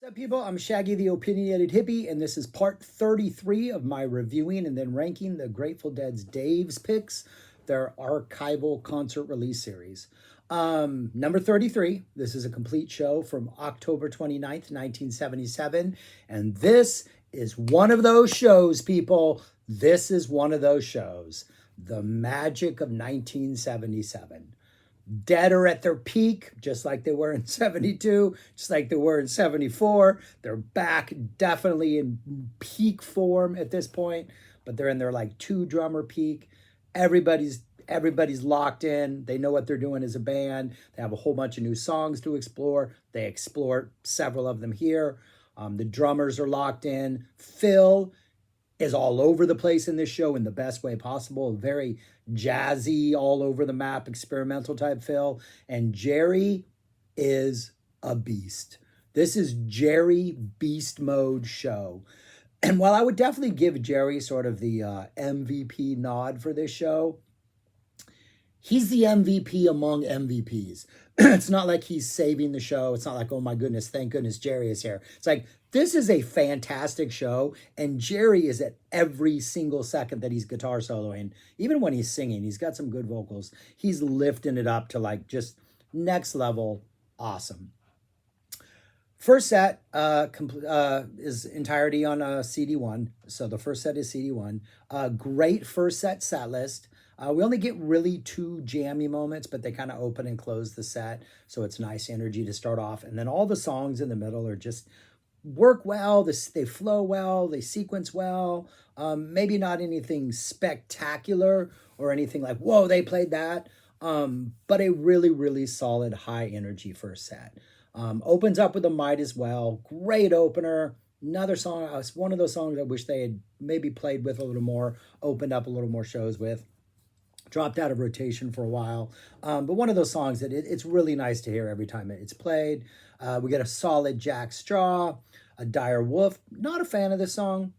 What's up, people? I'm Shaggy the Opinionated Hippie, and this is part 33 of my reviewing and then ranking the Grateful Dead's Dave's Picks, their archival concert release series. Number 33, this is a complete show from October 29th, 1977, and this is one of those shows, people. This is one of those shows. The magic of 1977. Dead are at their peak, just like they were in 72, just like they were in 74. They're back definitely in peak form at this point, but they're in their like two drummer peak. Everybody's locked in. They know what they're doing as a band. They have a whole bunch of new songs to explore. They explore several of them here. The drummers are locked in. Phil is all over the place in this show in the best way possible. Very jazzy, all over the map, experimental type Phil. And Jerry is a beast. This is Jerry beast mode show. And while I would definitely give Jerry sort of the MVP nod for this show, he's the MVP among MVPs. It's not like he's saving the show. It's not like, oh my goodness, thank goodness Jerry is here. It's like, this is a fantastic show, and Jerry is at every single second that he's guitar soloing. Even when he's singing, he's got some good vocals. He's lifting it up to like just next level awesome. First set is entirety on CD1. So the first set is CD1. Great first set list. We only get really two jammy moments, but they kind of open and close the set. So it's nice energy to start off. And then all the songs in the middle are just work well. They flow well. They sequence well. Maybe not anything spectacular or anything like, whoa, they played that. But a really, really solid high energy first set. Opens up with a Might As Well. Great opener. Another song, one of those songs I wish they had maybe played with a little more, opened up a little more shows with. Dropped out of rotation for a while. But one of those songs that it's really nice to hear every time it's played. We get a solid Jack Straw, a Dire Wolf. Not a fan of this song,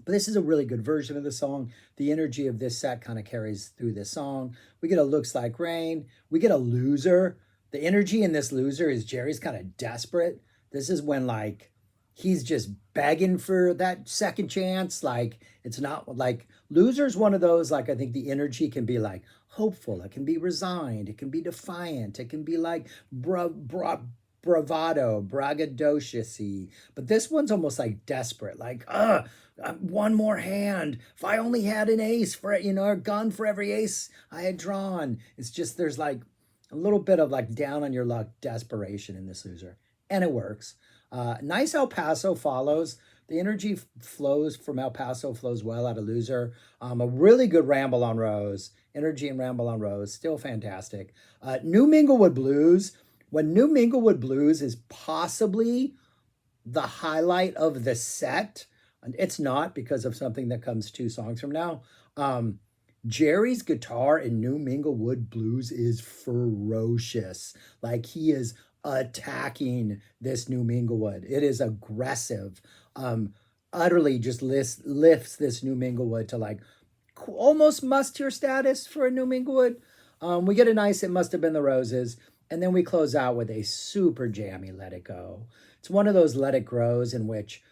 but this is a really good version of the song. The energy of this set kind of carries through this song. We get a Looks Like Rain. We get a Loser. The energy in this Loser is Jerry's kind of desperate. This is when like he's just begging for that second chance. Like it's not like Loser's one of those, like I think the energy can be like hopeful. It can be resigned. It can be defiant. It can be like bravado, braggadocious-y. But this one's almost like desperate. Like, one more hand. If I only had an ace for it, a gun for every ace I had drawn. It's just, there's like a little bit of like down on your luck desperation in this Loser. And it works. Nice El Paso follows. The energy flows from El Paso, flows well out of Loser. A really good Ramble on Rose. Energy and Ramble on Rose, still fantastic. New Minglewood Blues. When New Minglewood Blues is possibly the highlight of the set, and it's not because of something that comes two songs from now. Jerry's guitar in New Minglewood Blues is ferocious. Like he is attacking this New Minglewood. It is aggressive. Utterly just lifts this New Minglewood to like almost must-hear status for a New Minglewood. We get a nice It Must Have Been the Roses, and then we close out with a super jammy Let It Go. It's one of those Let It Grows in which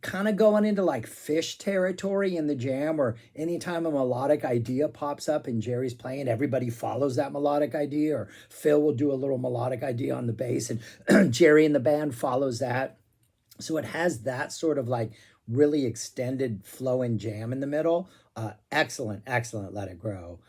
kind of going into like Fish territory in the jam, or anytime a melodic idea pops up and Jerry's playing, everybody follows that melodic idea, or Phil will do a little melodic idea on the bass and Jerry and the band follows that. So it has that sort of like really extended flowing jam in the middle. Excellent Let It Grow.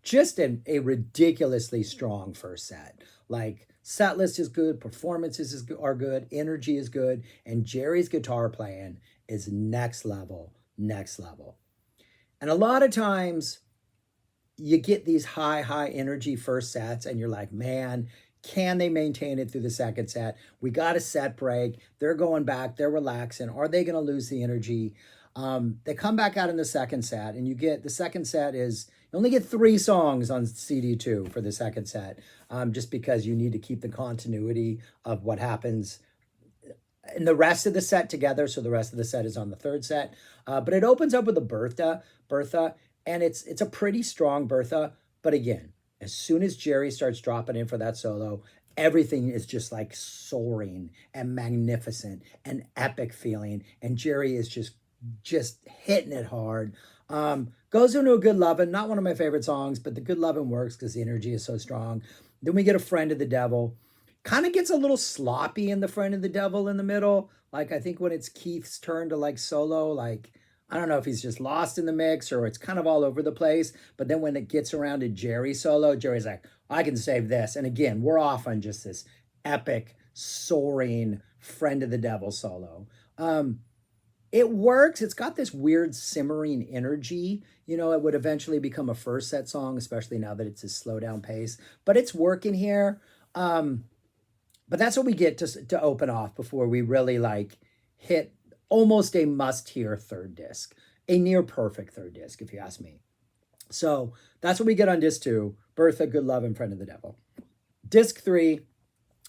Just a ridiculously strong first set. Like set list is good, performances are good, energy is good, and Jerry's guitar playing is next level. And a lot of times you get these high energy first sets and you're like, man, can they maintain it through the second set? We got a set break. They're going back. They're relaxing. Are they going to lose the energy? They come back out in the second set, and you get the second set is you only get 3 songs on CD2 for the second set, just because you need to keep the continuity of what happens in the rest of the set together. So the rest of the set is on the third set. But it opens up with a Bertha, and it's a pretty strong Bertha. But again, as soon as Jerry starts dropping in for that solo, everything is just like soaring and magnificent and epic feeling. And Jerry is just hitting it hard. Goes into a Good Lovin', not one of my favorite songs, but the Good Lovin' works because the energy is so strong. Then we get a Friend of the Devil. Kind of gets a little sloppy in the Friend of the Devil in the middle. Like I think when it's Keith's turn to like solo, like I don't know if he's just lost in the mix or it's kind of all over the place. But then when it gets around to Jerry solo, Jerry's like, I can save this. And again, we're off on just this epic, soaring Friend of the Devil solo. It works. It's got this weird simmering energy. You know, it would eventually become a first set song, especially now that it's a slow down pace. But it's working here. But that's what we get to open off before we really like hit almost a must-hear third disc, a near perfect third disc, if you ask me. So that's what we get on disc 2, Bertha, Good Love, and Friend of the Devil. Disc 3,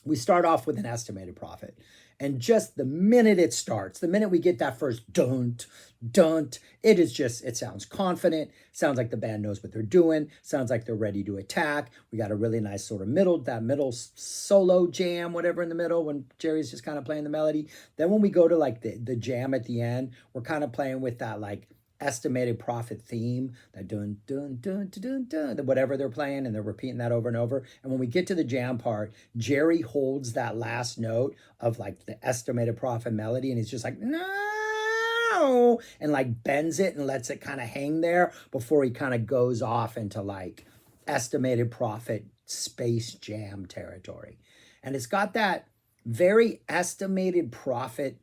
we start off with An Estimated Prophet. And just the minute it starts, the minute we get that first dunt, dunt, it is just, it sounds confident, sounds like the band knows what they're doing, sounds like they're ready to attack. We got a really nice sort of that middle solo jam, whatever in the middle when Jerry's just kind of playing the melody. Then when we go to like the jam at the end, we're kind of playing with that like Estimated Prophet theme, that dun dun dun dun dun, dun, whatever they're playing, and they're repeating that over and over. And when we get to the jam part, Jerry holds that last note of like the Estimated Prophet melody, and he's just like no, and like bends it and lets it kind of hang there before he kind of goes off into like Estimated Prophet space jam territory. And it's got that very Estimated Prophet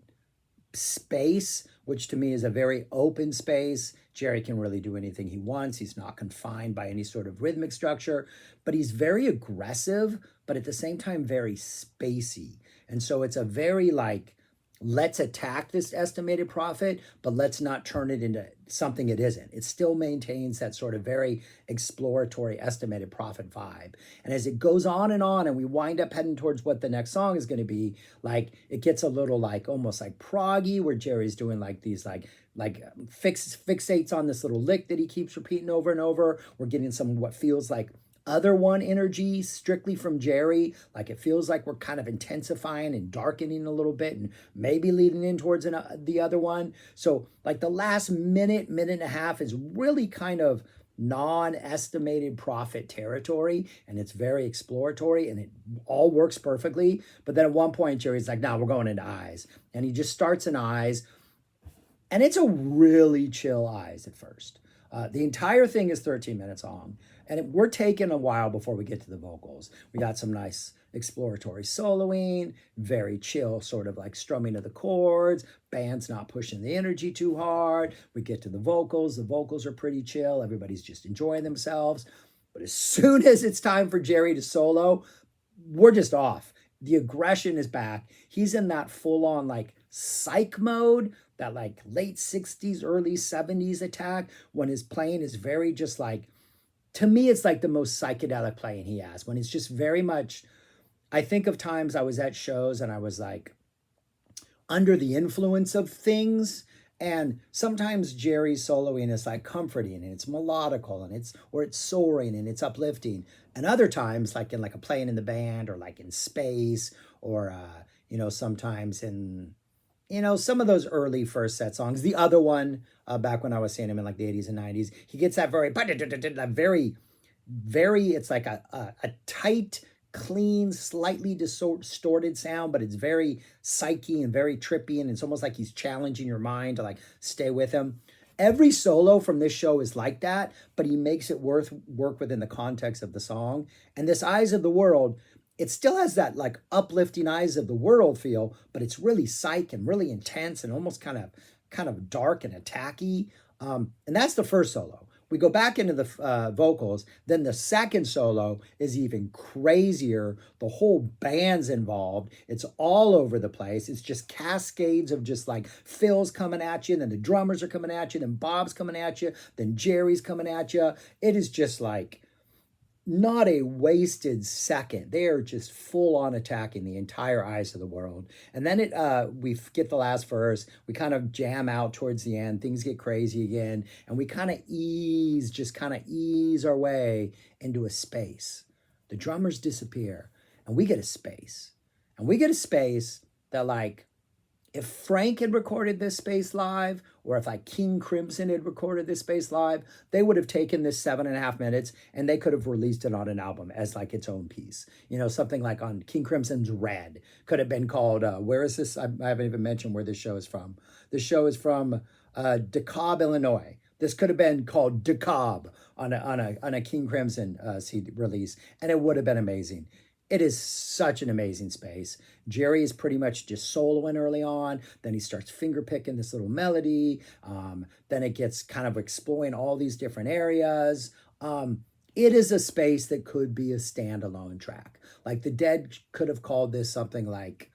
space, which to me is a very open space. Jerry can really do anything he wants. He's not confined by any sort of rhythmic structure, but he's very aggressive, but at the same time, very spacey. And so it's a very like, let's attack this Estimated Prophet, but let's not turn it into something it isn't. It still maintains that sort of very exploratory Estimated Prophet vibe. And as it goes on and we wind up heading towards what the next song is going to be, like it gets a little like almost like proggy, where Jerry's doing like these like fixates on this little lick that he keeps repeating over and over. We're getting some what feels like other one energy strictly from Jerry. Like it feels like we're kind of intensifying and darkening a little bit and maybe leading in towards the other one. So like the last minute and a half is really kind of non-Estimated Prophet territory, and it's very exploratory and it all works perfectly. But then at one point Jerry's like, no, we're going into Eyes. And he just starts in Eyes, and it's a really chill Eyes at first. The entire thing is 13 minutes long, and we're taking a while before we get to the vocals. We got some nice exploratory soloing, very chill, sort of like strumming of the chords, band's not pushing the energy too hard. We get to the vocals are pretty chill, everybody's just enjoying themselves. But as soon as it's time for Jerry to solo, we're just off. The aggression is back. He's in that full-on like psych mode, that like late 60s, early 70s attack, when his playing is very just like, to me, it's like the most psychedelic playing he has, when it's just very much, I think of times I was at shows and I was like under the influence of things. And sometimes Jerry's soloing is like comforting and it's melodical and it's soaring and it's uplifting. And other times, like in like a playing in the band or like in Space or, sometimes in, some of those early first set songs. The other one, back when I was seeing him in like the 80s and 90s, he gets that very, it's like a tight, clean, slightly distorted sound, but it's very psyche and very trippy, and it's almost like he's challenging your mind to like stay with him. Every solo from this show is like that, but he makes it work within the context of the song. And this Eyes of the World, it still has that like uplifting Eyes of the World feel, but it's really psych and really intense and almost kind of dark and attacky. And that's the first solo. We go back into the vocals, then the second solo is even crazier. The whole band's involved. It's all over the place. It's just cascades of just like fills coming at you, and then the drummers are coming at you, then Bob's coming at you, then Jerry's coming at you. It is just like not a wasted second. They are just full on attacking the entire Eyes of the World. And then we get the last verse. We kind of jam out towards the end. Things get crazy again. And we kind of ease our way into a space. The drummers disappear. and we get a space. And we get a space that, like, if Frank had recorded this space live, or if like King Crimson had recorded this space live, they would have taken this 7.5 minutes and they could have released it on an album as like its own piece. You know, something like on King Crimson's Red could have been called, where is this? I haven't even mentioned where this show is from. This show is from DeKalb, Illinois. This could have been called DeKalb on a King Crimson CD release, and it would have been amazing. It is such an amazing space. Jerry is pretty much just soloing early on. Then he starts finger picking this little melody. Then it gets kind of exploring all these different areas. It is a space that could be a standalone track. Like the Dead could have called this something like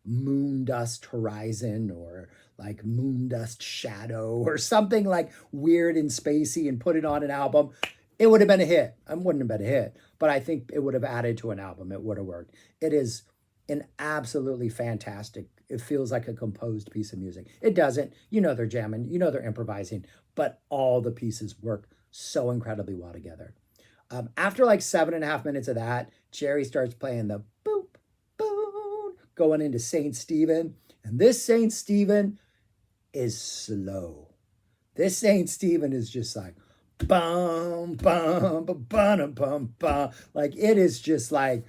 Moondust Horizon, or like Moondust Shadow, or something like weird and spacey, and put it on an album. It would have been a hit. It wouldn't have been a hit, but I think it would have added to an album. It would have worked. It is an absolutely fantastic, it feels like a composed piece of music. It doesn't. You know they're jamming, you know they're improvising, but all the pieces work so incredibly well together. After like 7.5 minutes of that, Jerry starts playing the boop, boom, going into Saint Stephen. And this Saint Stephen is slow. This Saint Stephen is just like, bum, bum, bum, bum, bum, bum. Like it is just like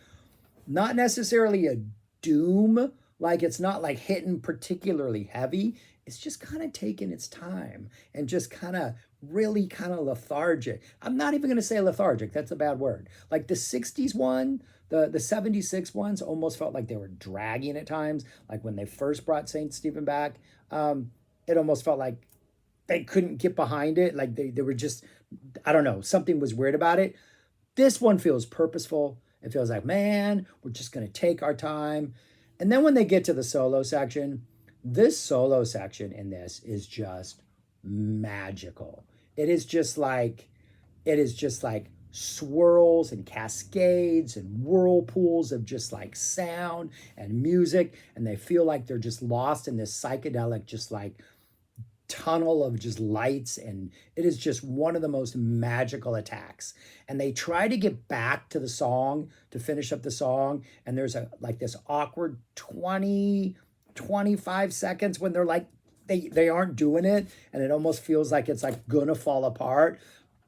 not necessarily a doom. Like it's not like hitting particularly heavy. It's just kind of taking its time and just kind of really kind of lethargic. I'm not even going to say lethargic. That's a bad word. Like the 60s one, the 76 ones almost felt like they were dragging at times. Like when they first brought St. Stephen back, it almost felt like they couldn't get behind it. Like they were just, I don't know, something was weird about it. This one feels purposeful. It feels like, man, we're just going to take our time. And then when they get to the solo section, this solo section in this is just magical. It is just like swirls and cascades and whirlpools of just like sound and music. And they feel like they're just lost in this psychedelic, just like tunnel of just lights, and it is just one of the most magical attacks. And they try to get back to the song to finish up the song, and there's a like this awkward 25 seconds when they're like they aren't doing it, and it almost feels like it's like gonna fall apart.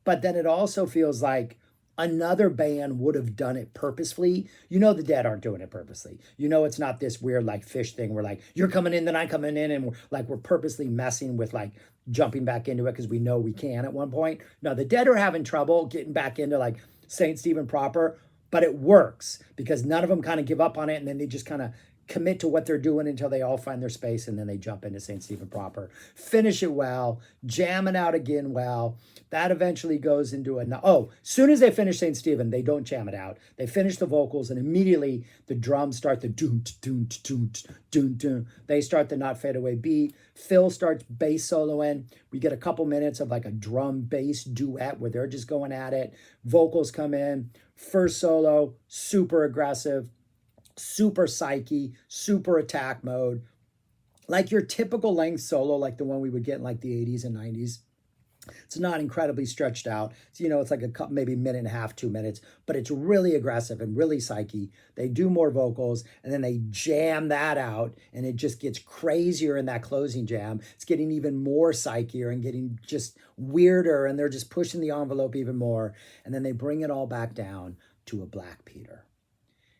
But then it also feels like another band would have done it purposefully. You know the Dead aren't doing it purposely. You know it's not this weird like Fish thing where like you're coming in, then I'm coming in, and we're purposely messing with like jumping back into it because we know we can at one point. No, the Dead are having trouble getting back into like St. Stephen proper, but it works because none of them kind of give up on it, and then they just kind of commit to what they're doing until they all find their space, and then they jump into St. Stephen proper, finish it well, jam it out again well. That eventually goes into as soon as they finish St. Stephen, they don't jam it out. They finish the vocals, and immediately the drums start the doom, doom, doom, doom, doom. They start the Not Fade Away beat. Phil starts bass soloing. We get a couple minutes of like a drum bass duet where they're just going at it. Vocals come in. First solo, super aggressive, super psyche, super attack mode. Like your typical length solo, like the one we would get in like the 80s and 90s. It's not incredibly stretched out. So, it's like maybe minute and a half, 2 minutes, but it's really aggressive and really psyche. They do more vocals, and then they jam that out, and it just gets crazier in that closing jam. It's getting even more psychier and getting just weirder, and they're just pushing the envelope even more. And then they bring it all back down to a Black Peter.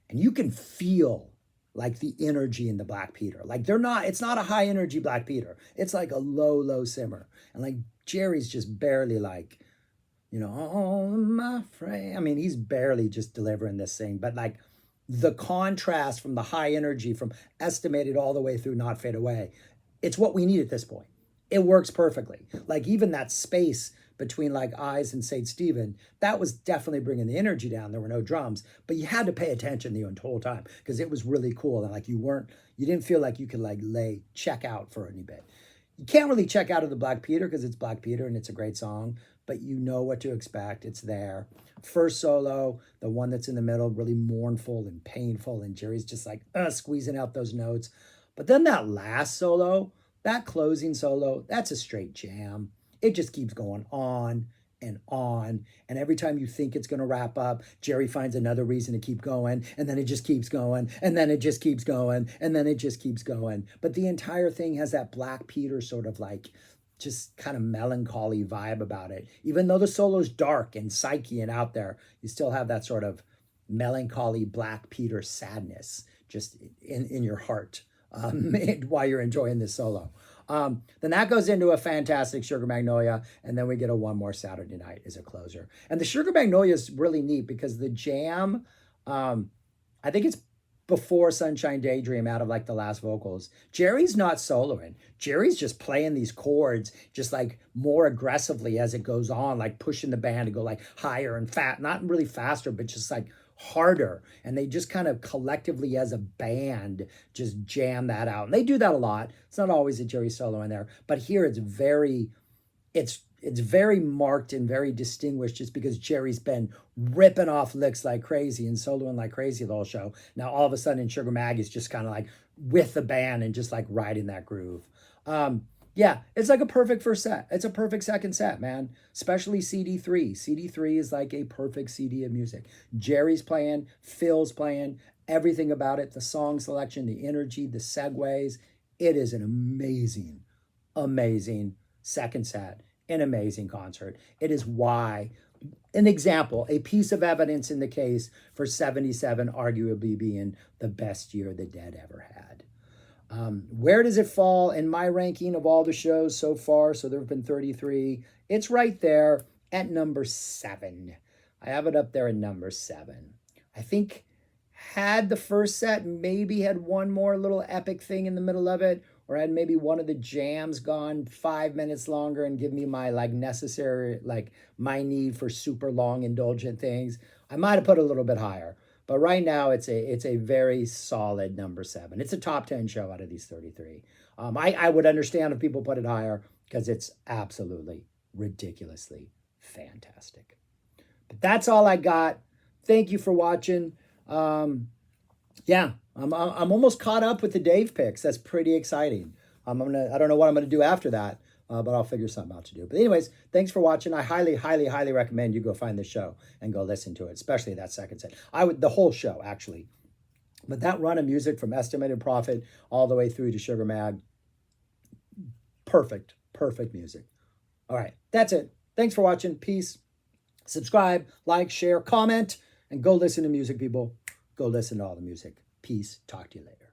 And you can feel like the energy in the Black Peter. Like it's not a high energy Black Peter. It's like a low simmer. And like Jerry's just barely like, oh, my friend. I mean, he's barely just delivering this thing. But like the contrast from the high energy from Estimated all the way through Not Fade Away, it's what we need at this point. It works perfectly. Like even that space between like Eyes and St. Stephen, that was definitely bringing the energy down. There were no drums, but you had to pay attention the whole time because it was really cool. And like you didn't feel like you could like check out for any bit. You can't really check out of the Black Peter because it's Black Peter and it's a great song, but you know what to expect. It's there. First solo, the one that's in the middle, really mournful and painful, and Jerry's just like squeezing out those notes. But then that last solo, that closing solo, that's a straight jam. It just keeps going on and on. And every time you think it's going to wrap up, Jerry finds another reason to keep going. And then it just keeps going. And then it just keeps going. And then it just keeps going. But the entire thing has that Black Peter sort of like just kind of melancholy vibe about it. Even though the solo's dark and psyche and out there, you still have that sort of melancholy Black Peter sadness just in your heart while you're enjoying this solo. Then that goes into a fantastic Sugar Magnolia, and then we get a One More Saturday Night as a closer. And the Sugar Magnolia is really neat because the jam, I think it's before Sunshine Daydream out of like the last vocals. Jerry's not soloing. Jerry's just playing these chords just like more aggressively as it goes on, like pushing the band to go like higher and fat, not really faster, but just like harder. And they just kind of collectively as a band just jam that out. And they do that a lot. It's not always a Jerry solo in there, but here it's very marked and very distinguished just because Jerry's been ripping off licks like crazy and soloing like crazy the whole show. Now all of a sudden in Sugar Mag is just kind of like with the band and just like riding that groove. Yeah, it's like a perfect first set. It's a perfect second set, man. Especially CD3. CD3 is like a perfect CD of music. Jerry's playing, Phil's playing, everything about it, the song selection, the energy, the segues. It is an amazing, amazing second set, an amazing concert. It is why, an example, a piece of evidence in the case for 77 arguably being the best year the Dead ever had. Where does it fall in my ranking of all the shows so far? So there have been 33. It's right there at number 7. I have it up there at number 7. I think had the first set maybe had one more little epic thing in the middle of it, or had maybe one of the jams gone 5 minutes longer and give me my like necessary, like my need for super long indulgent things, I might have put a little bit higher. But right now, it's a very solid number 7. It's a top 10 show out of these 33. I would understand if people put it higher because it's absolutely ridiculously fantastic. But that's all I got. Thank you for watching. Yeah, I'm almost caught up with the Dave picks. That's pretty exciting. I don't know what I'm gonna do after that. But I'll figure something out to do. But anyways, thanks for watching. I highly, highly, highly recommend you go find the show and go listen to it, especially that second set. The whole show, actually. But that run of music from Estimated Prophet all the way through to Sugar Mag, perfect, perfect music. All right, that's it. Thanks for watching. Peace. Subscribe, like, share, comment, and go listen to music, people. Go listen to all the music. Peace. Talk to you later.